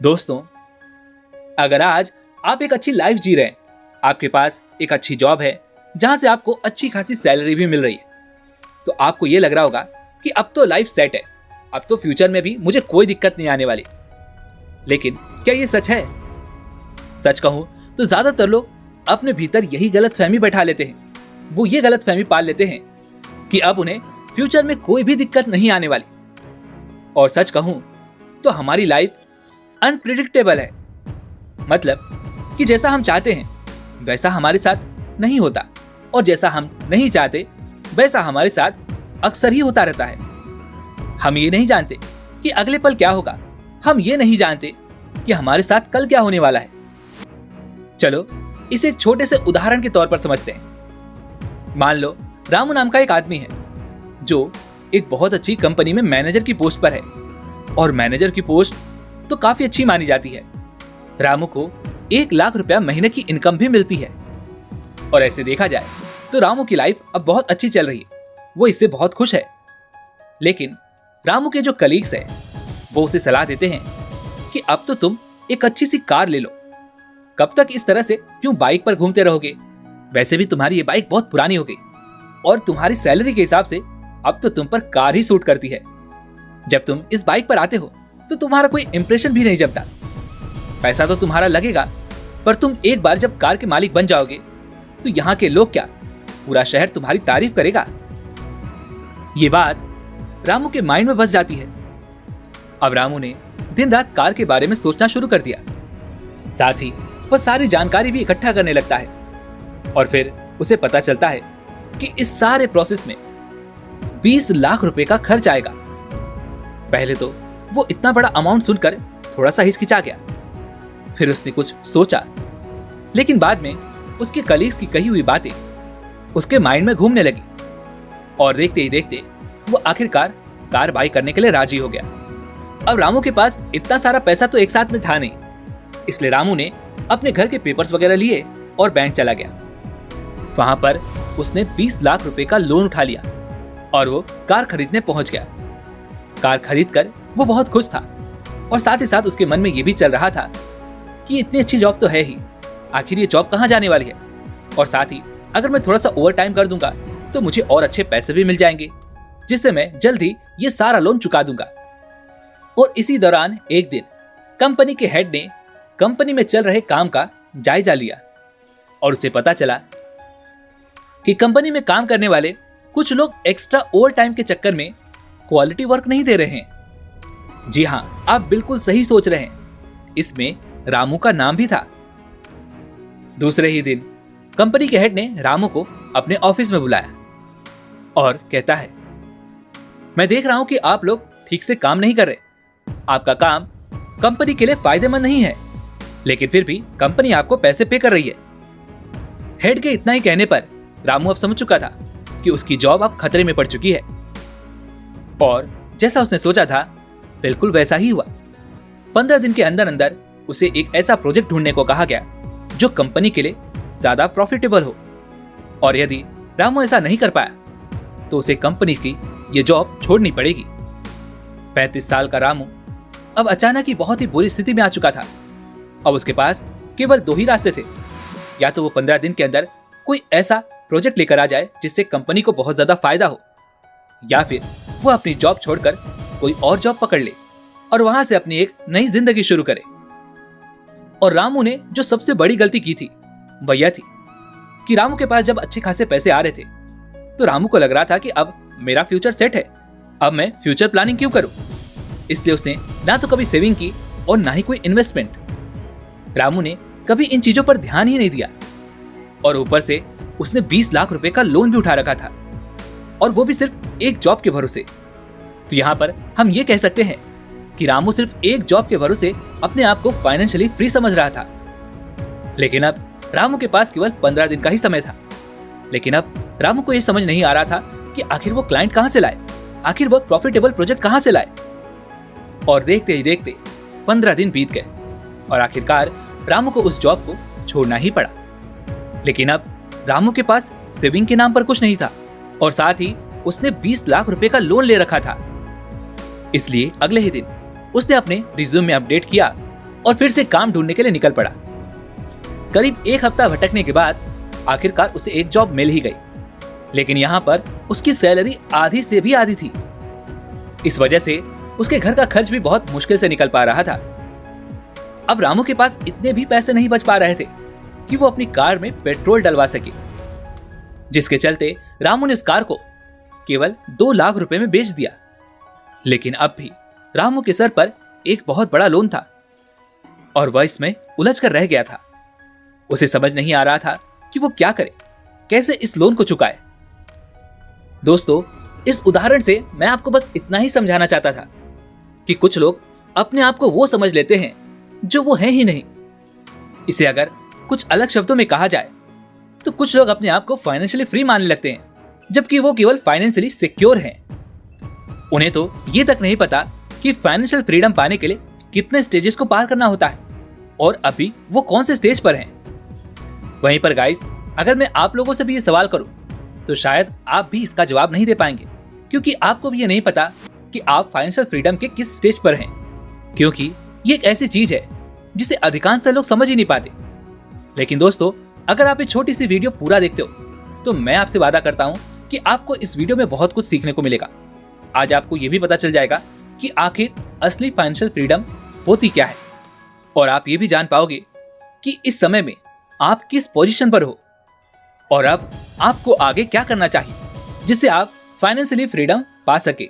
दोस्तों, अगर आज आप एक अच्छी लाइफ जी रहे हैं, आपके पास एक अच्छी जॉब है जहां से आपको अच्छी खासी सैलरी भी मिल रही है, तो आपको ये लग रहा होगा कि अब तो लाइफ सेट है, अब तो फ्यूचर में भी मुझे कोई दिक्कत नहीं आने वाली। लेकिन क्या ये सच है? सच कहूं तो ज्यादातर लोग अपने भीतर यही गलतफहमी बैठा लेते हैं। वो ये गलतफहमी पाल लेते हैं कि अब उन्हें फ्यूचर में कोई भी दिक्कत नहीं आने वाली। और सच कहूं तो हमारी लाइफ अनप्रिडिक्टेबल है। मतलब कि जैसा हम चाहते हैं वैसा हमारे साथ नहीं होता, और जैसा हम नहीं चाहते वैसा हमारे साथ अक्सर ही होता रहता है। हम ये नहीं जानते कि अगले पल क्या होगा, हम ये नहीं जानते कि हमारे साथ कल क्या होने वाला है। चलो इसे एक छोटे से उदाहरण के तौर पर समझते हैं। मान लो रामू नाम का एक आदमी है जो एक बहुत अच्छी कंपनी में मैनेजर की पोस्ट पर है, और मैनेजर की पोस्ट तो काफी अच्छी मानी जाती है। रामू को 1 लाख रुपया महीने की इनकम भी मिलती है, और ऐसे देखा जाए तो रामू की लाइफ अब बहुत अच्छी चल रही है, वो इससे बहुत खुश है। लेकिन रामू के जो कलीग्स हैं वो उसे सलाह देते हैं कि अब तो तुम एक अच्छी सी कार ले लो, कब तक इस तरह से क्यों बाइक पर घूमते रहोगे, वैसे भी तुम्हारी ये बाइक बहुत पुरानी हो गई, और तुम्हारी सैलरी के हिसाब से अब तो तुम पर कार ही सूट करती है। जब तुम इस बाइक पर आते हो तो तुम्हारा कोई इंप्रेशन भी नहीं जमता। पैसा तो तुम्हारा लगेगा, पर तुम एक बार जब कार के मालिक बन जाओगे तो यहाँ के लोग क्या, पूरा शहर तुम्हारी तारीफ करेगा। ये बात रामू के माइंड में बस जाती है। अब रामू ने दिन रात कार के बारे में सोचना शुरू कर दिया। साथ ही वह सारी जानकारी भी इकट्ठा करने लगता है, और फिर उसे पता चलता है कि इस सारे प्रोसेस में 20 लाख रुपए का खर्च आएगा। पहले तो वो इतना बड़ा अमाउंट सुनकर थोड़ा सा हिचकिचा गया, फिर उसने कुछ सोचा, लेकिन बाद में उसके कलीग्स की कही हुई बातें उसके माइंड में घूमने लगी, और देखते ही देखते वो आखिरकार कार बाई करने के लिए राजी हो गया। अब रामू के पास इतना सारा पैसा तो एक साथ में था नहीं, इसलिए रामू ने अपने घर के पेपर्स वगैरह लिए और बैंक चला गया। वहां पर उसने 20 लाख रुपए का लोन उठा लिया और वो कार खरीदने पहुंच गया। कार खरीद कर वो बहुत खुश था, और साथ ही साथ उसके मन में ये भी चल रहा था कि इतनी अच्छी जॉब तो है ही, आखिर ये जॉब कहाँ जाने वाली है, और साथ ही अगर मैं थोड़ा सा ओवर टाइम कर दूंगा तो मुझे और अच्छे पैसे भी मिल जाएंगे, जिससे मैं जल्द ही ये सारा लोन चुका दूंगा। और इसी दौरान एक दिन कंपनी के हेड ने कंपनी में चल रहे काम का जायजा लिया, और उसे पता चला कि कंपनी में काम करने वाले कुछ लोग एक्स्ट्रा ओवर टाइम के चक्कर में क्वालिटी वर्क नहीं दे रहे हैं। जी हाँ, आप बिल्कुल सही सोच रहे हैं, इसमें रामू का नाम भी था। दूसरे ही दिन कंपनी के हेड ने रामू को अपने ऑफिस में बुलाया और कहता है, मैं देख रहा हूं कि आप लोग ठीक से काम नहीं कर रहे, आपका काम कंपनी के लिए फायदेमंद नहीं है, लेकिन फिर भी कंपनी आपको पैसे पे कर रही है। हेड के इतना ही कहने पर रामू अब समझ चुका था कि उसकी जॉब अब खतरे में पड़ चुकी है, और जैसा उसने सोचा था बिल्कुल वैसा ही हुआ। 15 दिन के अंदर अंदर उसे एक ऐसा प्रोजेक्ट ढूंढने को कहा गया जो कंपनी के लिए ज्यादा प्रॉफिटेबल हो, और यदि रामू ऐसा नहीं कर पाया तो उसे कंपनी की ये जॉब छोड़नी पड़ेगी। 35 साल का रामू अब अचानक ही बहुत ही बुरी स्थिति में आ चुका था। अब उसके पास केवल 2 ही रास्ते थे, या तो वो 15 दिन के अंदर कोई ऐसा प्रोजेक्ट लेकर आ जाए जिससे कंपनी को बहुत ज्यादा फायदा हो, या फिर वो अपनी जॉब छोड़कर कोई और जॉब पकड़ ले और वहां से अपनी एक नई जिंदगी शुरू करे। और रामू ने जो सबसे बड़ी गलती की थी वह यह थी कि रामू के पास जब अच्छे खासे पैसे आ रहे थे तो रामू को लग रहा था कि अब मेरा फ्यूचर सेट है, अब मैं फ्यूचर प्लानिंग क्यों करूं। इसलिए उसने ना तो कभी सेविंग की और ना ही कोई इन्वेस्टमेंट। रामू ने कभी इन चीजों पर ध्यान ही नहीं दिया, और ऊपर से उसने 20 लाख रुपए का लोन भी उठा रखा था, और वो भी सिर्फ एक जॉब के भरोसे। तो यहाँ पर हम ये कह सकते हैं कि रामू सिर्फ एक जॉब के भरोसे अपने आप को फाइनेंशियली फ्री समझ रहा था। लेकिन अब रामू के पास केवल 15 दिन का ही समय था। लेकिन अब रामू को यह समझ नहीं आ रहा था कि आखिर वो क्लाइंट कहां से लाए, आखिर वो प्रॉफिटेबल प्रोजेक्ट कहां से लाए। और देखते ही देखते 15 दिन बीत गए, और आखिरकार रामू को उस जॉब को छोड़ना ही पड़ा। लेकिन अब रामू के पास सेविंग के नाम पर कुछ नहीं था, और साथ ही उसने 20 लाख रुपए का लोन ले रखा था। इसलिए अगले ही दिन उसने अपने रिज्यूम में अपडेट किया और फिर से काम ढूंढने के लिए निकल पड़ा। करीब एक हफ्ता भटकने के बाद आखिरकार उसे एक जॉब मिल ही गई, लेकिन यहाँ पर उसकी सैलरी आधी से भी आधी थी। इस वजह से उसके घर का खर्च भी बहुत मुश्किल से निकल पा रहा था। अब रामू के पास इतने भी पैसे नहीं बच पा रहे थे कि वो अपनी कार में पेट्रोल डलवा सके, जिसके चलते रामू ने उस कार को केवल 2 लाख रुपए में बेच दिया। लेकिन अब भी रामू के सर पर एक बहुत बड़ा लोन था और वह इसमें उलझ कर रह गया था। उसे समझ नहीं आ रहा था कि वो क्या करे, कैसे इस लोन को चुकाए। दोस्तों, इस उदाहरण से मैं आपको बस इतना ही समझाना चाहता था कि कुछ लोग अपने आप को वो समझ लेते हैं जो वो हैं ही नहीं। इसे अगर कुछ अलग शब्दों में कहा जाए तो कुछ लोग अपने आप को फाइनेंशियली फ्री मानने लगते हैं, जबकि वो केवल फाइनेंशियली सिक्योर हैं। उन्हें तो ये तक नहीं पता कि फाइनेंशियल फ्रीडम पाने के लिए कितने स्टेजेस को पार करना होता है और अभी वो कौन से स्टेज पर हैं। वहीं पर गाइस, अगर मैं आप लोगों से भी ये सवाल करूं तो शायद आप भी इसका जवाब नहीं दे पाएंगे, क्योंकि आपको भी ये नहीं पता कि आप फाइनेंशियल फ्रीडम के किस स्टेज पर हैं, क्योंकि ये एक ऐसी चीज है जिसे अधिकांशतः लोग समझ ही नहीं पाते। लेकिन दोस्तों, अगर आप ये छोटी सी वीडियो पूरा देखते हो तो मैं आपसे वादा करता हूं कि आपको इस वीडियो में बहुत कुछ सीखने को मिलेगा। आज आपको ये भी पता चल जाएगा कि आखिर असली फाइनेंशियल फ्रीडम होती क्या है, और आप ये भी जान पाओगे कि इस समय में आप किस पोजीशन पर हो और अब आपको आगे क्या करना चाहिए जिससे आप फाइनेंशियली फ्रीडम पा सके।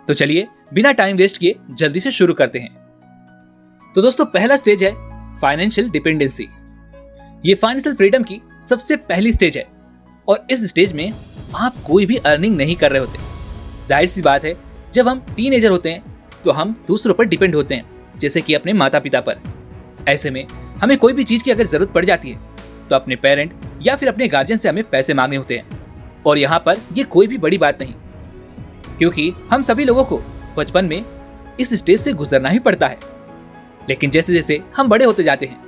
तो चलिए बिना टाइम वेस्ट किए जल्दी से शुरू करते हैं। तो दोस्तों, पहला स्टेज है फाइनेंशियल डिपेंडेंसी। ये फाइनेंशियल फ्रीडम की सबसे पहली स्टेज है और इस स्टेज में आप कोई भी अर्निंग नहीं कर रहे होते। जाहिर सी बात है, जब हम टीनेजर होते हैं तो हम दूसरों पर डिपेंड होते हैं, जैसे कि अपने माता पिता पर। ऐसे में हमें कोई भी चीज की अगर जरूरत पड़ जाती है तो अपने पेरेंट या फिर अपने गार्जियन से हमें पैसे मांगने होते हैं। और यहाँ पर ये कोई भी बड़ी बात नहीं, क्योंकि हम सभी लोगों को बचपन में इस स्टेज से गुजरना ही पड़ता है। लेकिन जैसे जैसे हम बड़े होते जाते हैं,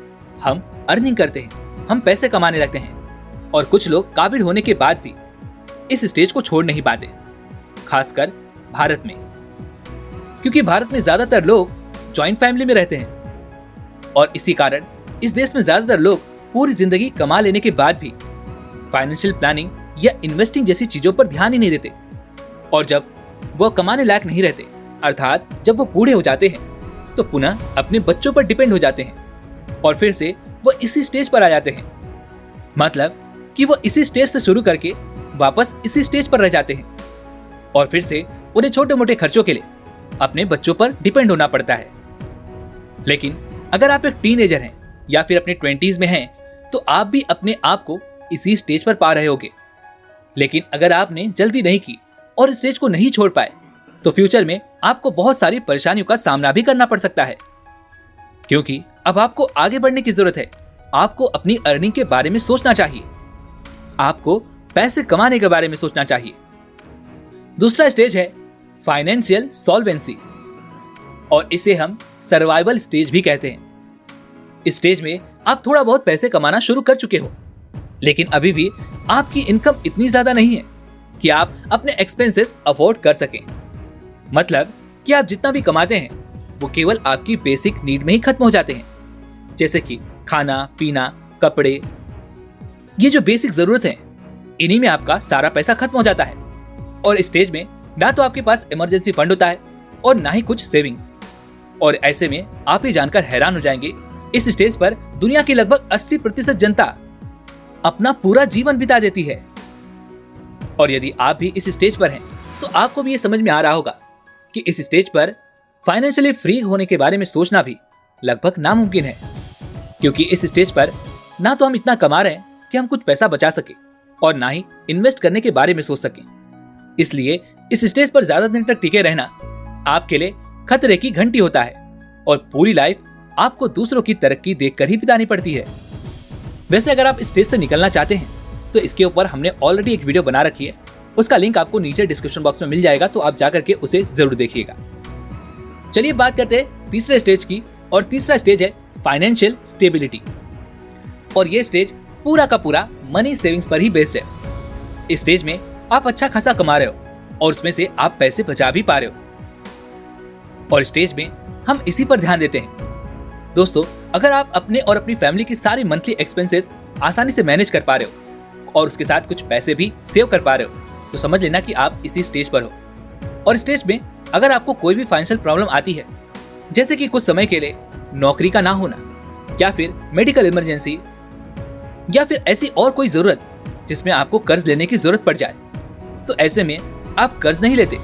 हम अर्निंग करते हैं, हम पैसे कमाने लगते हैं, और कुछ लोग काबिल होने के बाद भी इस स्टेज को छोड़ नहीं पाते, खासकर भारत में, क्योंकि भारत में ज्यादातर लोग जॉइंट फैमिली में रहते हैं और इसी कारण इस देश में ज्यादातर लोग पूरी जिंदगी कमा लेने के बाद भी फाइनेंशियल प्लानिंग या इन्वेस्टिंग जैसी चीजों पर ध्यान ही नहीं देते। और जब वो कमाने लायक नहीं रहते, अर्थात जब वो बूढ़े हो जाते हैं, तो पुनः अपने बच्चों पर डिपेंड हो जाते हैं और फिर से वो इसी स्टेज पर आ जाते हैं। मतलब कि वो इसी स्टेज से शुरू करके वापस इसी स्टेज पर रह जाते हैं और फिर से उन्हें छोटे मोटे खर्चों के लिए अपने बच्चों पर डिपेंड होना पड़ता है। लेकिन अगर आप एक टीनेजर हैं या फिर अपने 20s में हैं, तो आप भी अपने आप को इसी स्टेज पर पा रहे होगे। लेकिन अगर आपने जल्दी नहीं की और इस स्टेज को नहीं छोड़ पाए, तो फ्यूचर में आपको बहुत सारी परेशानियों का सामना भी करना पड़ सकता है, क्योंकि अब आपको आगे बढ़ने की जरूरत है। आपको अपनी अर्निंग के बारे में सोचना चाहिए, आपको पैसे कमाने के बारे में सोचना चाहिए। दूसरा स्टेज है फाइनेंशियल सॉल्वेंसी, और इसे हम सर्वाइवल स्टेज भी कहते हैं। इस स्टेज में आप थोड़ा बहुत पैसे कमाना शुरू कर चुके हो, लेकिन अभी भी आपकी इनकम इतनी ज्यादा नहीं है कि आप अपने एक्सपेंसेस अफोर्ड कर सकें। मतलब कि आप जितना भी कमाते हैं वो केवल आपकी बेसिक नीड में ही खत्म हो जाते हैं, जैसे कि खाना, पीना, कपड़े। ये जो बेसिक जरूरत है, इन्हीं में आपका सारा पैसा खत्म हो जाता है। और इस स्टेज में ना तो आपके पास इमरजेंसी फंड होता है और ना ही कुछ सेविंग्स। और ऐसे में आप ये जानकर हैरान हो जाएंगे, इस स्टेज पर दुनिया की लगभग 80% जनता अपना पूरा जीवन बिता देती है। और यदि आप भी इस स्टेज पर हैं, तो आपको भी ये समझ में आ रहा होगा कि इस स्टेज पर फाइनेंशियली फ्री होने के बारे में सोचना भी लगभग नामुमकिन है, क्योंकि इस स्टेज पर ना तो हम इतना कमा रहे हैं कि हम कुछ पैसा बचा सके और ना ही इन्वेस्ट करने के बारे में सोच सकें। इसलिए इस स्टेज पर ज्यादा दिन तक टिके रहना आपके लिए खतरे की घंटी होता है और पूरी लाइफ आपको दूसरों की तरक्की देखकर ही बितानी पड़ती है। वैसे अगर आप इस स्टेज से निकलना चाहते हैं तो इसके ऊपर हमने ऑलरेडी एक वीडियो बना रखी है, उसका लिंक आपको नीचे डिस्क्रिप्शन बॉक्स में मिल जाएगा, तो आप जाकर के उसे जरूर देखिएगा। चलिए बात करते हैं तीसरे स्टेज की, और तीसरा स्टेज है फाइनेंशियल स्टेबिलिटी। और ये स्टेज पूरा का पूरा मनी सेविंग्स पर ही बेस्ड है। इस स्टेज में आप अच्छा खासा कमा रहे हो और उसमें से आप पैसे बचा भी पा रहे हो। और स्टेज में हम इसी पर ध्यान देते हैं दोस्तों, अगर आप अपने और अपनी फैमिली की सारी मंथली एक्सपेंसेस आसानी से मैनेज कर पा रहे हो और उसके साथ कुछ पैसे भी सेव कर पा रहे हो, तो समझ लेना कि आप इसी स्टेज पर हो। और स्टेज में अगर आपको कोई भी फाइनेंशियल प्रॉब्लम आती है, जैसे कि कुछ समय के लिए नौकरी का ना होना, या फिर मेडिकल इमरजेंसी, या फिर ऐसी और कोई जरूरत जिसमें आपको कर्ज लेने की जरूरत पड़ जाए, तो ऐसे में आप कर्ज नहीं लेते,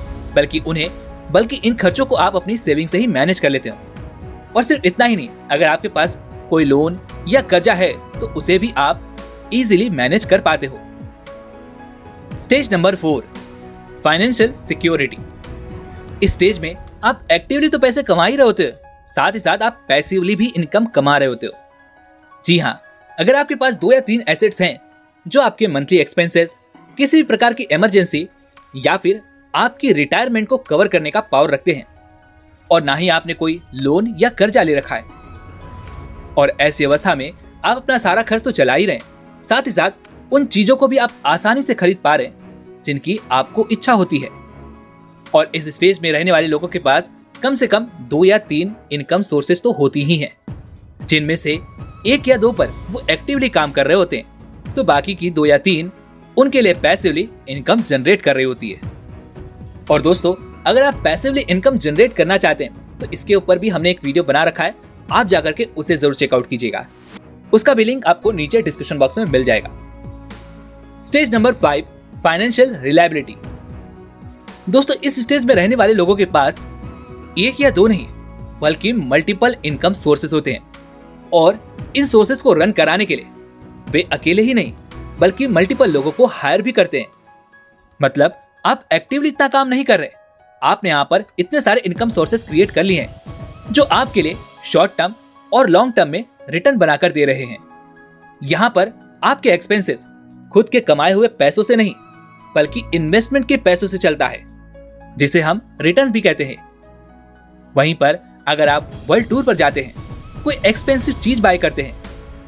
बल्कि इन खर्चों को आप अपनी सेविंग से ही मैनेज कर लेते हो। और सिर्फ इतना ही नहीं, अगर आपके पास कोई लोन या कर्जा है तो उसे भी आप इजीली मैनेज कर पाते हो। Stage number 4, financial security. इस स्टेज में आप एक्टिवली तो पैसे कमा ही रहे होते हो, साथ ही साथ आप पैसिवली भी इनकम कमा रहे होते हो। जी हाँ, अगर आपके पास 2 या 3 एसेट्स हैं जो आपके मंथली एक्सपेंसेस, किसी भी प्रकार की इमरजेंसी या फिर आपकी रिटायरमेंट को कवर करने का पावर रखते हैं, और ना ही आपने कोई लोन या कर्जा ले रखा है, और ऐसी अवस्था में आप अपना सारा खर्च तो चला ही रहे हैं, साथ ही साथ उन चीजों को भी आप आसानी से खरीद पा रहे हैं जिनकी आपको इच्छा होती है। और इस स्टेज में रहने वाले लोगों के पास कम से कम 2 या 3 इनकम सोर्सेस तो होती ही हैं, जिनमें से 1 या 2 पर वो एक्टिवली काम कर रहे होते हैं, तो बाकी की 2 या 3 उनके लिए पैसिवली इनकम जनरेट कर रही होती है। और दोस्तों, अगर आप पैसिवली इनकम जनरेट करना चाहते हैं तो इसके ऊपर भी हमने एक वीडियो बना रखा है, आप जाकर के उसे जरूर चेकआउट कीजिएगा। उसका भी लिंक आपको नीचे डिस्क्रिप्शन बॉक्स में मिल जाएगा। Stage number 5, financial reliability. दोस्तों, इस स्टेज में रहने वाले लोगों के पास 1 या 2 नहीं, बल्कि मल्टीपल इनकम सोर्सेस होते हैं, और इन सोर्सेस को रन कराने के लिए वे अकेले ही नहीं बल्कि मल्टीपल लोगों को हायर भी करते हैं। मतलब आप एक्टिवली इतना काम नहीं कर रहे, आपने यहाँ पर इतने सारे इनकम सोर्सेस क्रिएट कर लिए हैं जो आपके लिए शॉर्ट टर्म और लॉन्ग टर्म में रिटर्न बनाकर दे रहे हैं। यहाँ पर आपके एक्सपेंसेस खुद के कमाए हुए पैसों से नहीं, बल्कि इन्वेस्टमेंट के पैसों से चलता है, जिसे हम रिटर्न भी कहते हैं। वहीं पर अगर आप वर्ल्ड टूर पर जाते हैं, कोई एक्सपेंसिव चीज बाय करते हैं,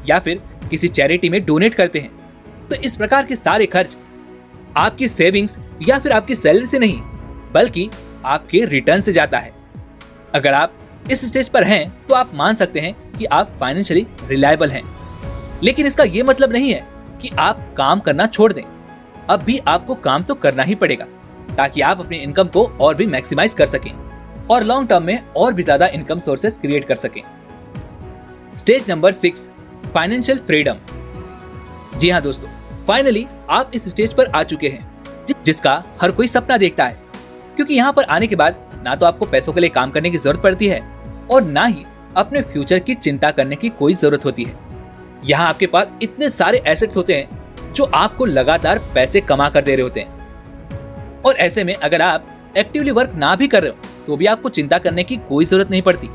या फिर किसी चैरिटी में डोनेट करते हैं, तो इस प्रकार के सारे खर्च आपकी सेविंग्स या फिर आपकी सैलरी से नहीं, बल्कि आपके रिटर्न से जाता है। अगर आप इस स्टेज पर हैं तो आप मान सकते हैं कि आप फाइनेंशियली रिलायबल हैं। लेकिन इसका यह मतलब नहीं है कि आप काम करना छोड़ दें। अब भी आपको काम तो करना ही पड़ेगा, ताकि आप अपनी इनकम को और भी मैक्सिमाइज कर सकें और लॉन्ग टर्म में और भी ज्यादा इनकम सोर्सेस क्रिएट कर सकें। Stage number 6, financial freedom. जी हाँ दोस्तों, फाइनली आप इस स्टेज पर आ चुके हैं जिसका हर कोई सपना देखता है, क्योंकि यहाँ पर आने के बाद ना तो आपको पैसों के लिए काम करने की जरूरत पड़ती है और ना ही अपने फ्यूचर की चिंता करने की कोई जरूरत होती है। यहाँ आपके पास इतने सारे एसेट्स होते हैं जो आपको लगातार पैसे कमा कर दे रहे होते हैं, और ऐसे में अगर आप एक्टिवली वर्क ना भी कर रहे हो तो भी आपको चिंता करने की कोई जरूरत नहीं पड़ती।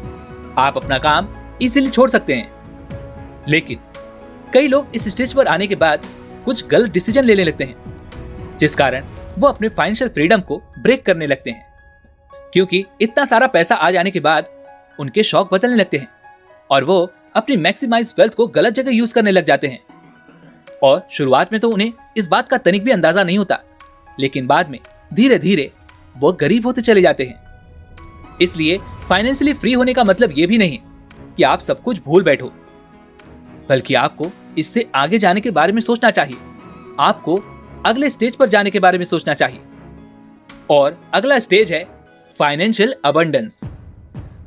आप अपना काम इजीली छोड़ सकते हैं। लेकिन कई लोग इस स्टेज पर आने के बाद कुछ गलत डिसीजन लेने लगते हैं, जिस कारण वो अपने फाइनेंशियल फ्रीडम को ब्रेक करने लगते हैं, क्योंकि इतना सारा पैसा आ जाने के बाद उनके शौक बदलने लगते हैं और वो अपनी मैक्सिमाइज वेल्थ को गलत जगह यूज करने लग जाते हैं। और शुरुआत में तो उन्हें इस बात का तनिक भी अंदाजा नहीं होता, लेकिन बाद में धीरे धीरे वो गरीब होते चले जाते हैं। इसलिए फाइनेंशियली फ्री होने का मतलब ये भी नहीं कि आप सब कुछ भूल बैठो, बल्कि आपको इससे आगे जाने के बारे में सोचना चाहिए। आपको अगले स्टेज पर जाने के बारे में सोचना चाहिए, और अगला स्टेज है फाइनेंशियल अबंडेंस।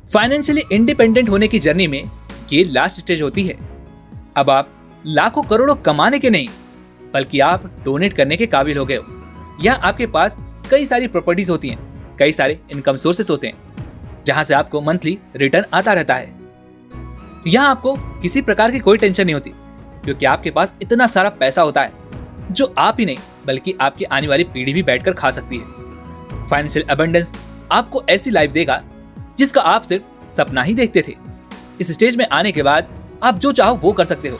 फाइनेंशियली इंडिपेंडेंट होने की जर्नी में ये लास्ट स्टेज होती है। अब आप लाखों करोड़ों कमाने के नहीं, बल्कि आप डोनेट करने के काबिल हो गए हो। यहाँ आपके पास कई सारी प्रॉपर्टीज होती हैं, कई सारे इनकम सोर्सेस होते हैं, जहां से आपको मंथली रिटर्न आता रहता है। यहाँ आपको किसी प्रकार की कोई टेंशन नहीं होती, क्योंकि आपके पास इतना सारा पैसा होता है जो आप ही नहीं बल्कि आपकी आने वाली पीढ़ी भी बैठकर खा सकती है। फाइनेंशियल अबंडेंस आपको ऐसी लाइफ देगा जिसका आप सिर्फ सपना ही देखते थे। इस स्टेज में आने के बाद आप जो चाहो वो कर सकते हो,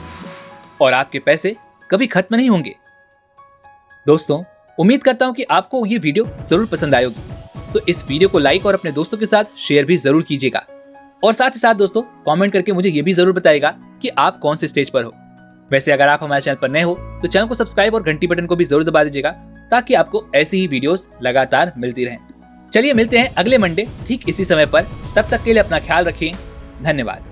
और आपके पैसे कभी खत्म नहीं होंगे। दोस्तों, उम्मीद करता हूं कि आपको ये वीडियो जरूर पसंद आई होगी, तो इस वीडियो को लाइक और अपने दोस्तों के साथ शेयर भी जरूर कीजिएगा। और साथ ही साथ दोस्तों, कमेंट करके मुझे ये भी जरूर बताइएगा कि आप कौन से स्टेज पर हो। वैसे अगर आप हमारे चैनल पर नए हो तो चैनल को सब्सक्राइब और घंटी बटन को भी जरूर दबा दीजिएगा, ताकि आपको ऐसी ही वीडियोस लगातार मिलती रहें। चलिए मिलते हैं अगले मंडे ठीक इसी समय पर। तब तक के लिए अपना ख्याल रखिए। धन्यवाद।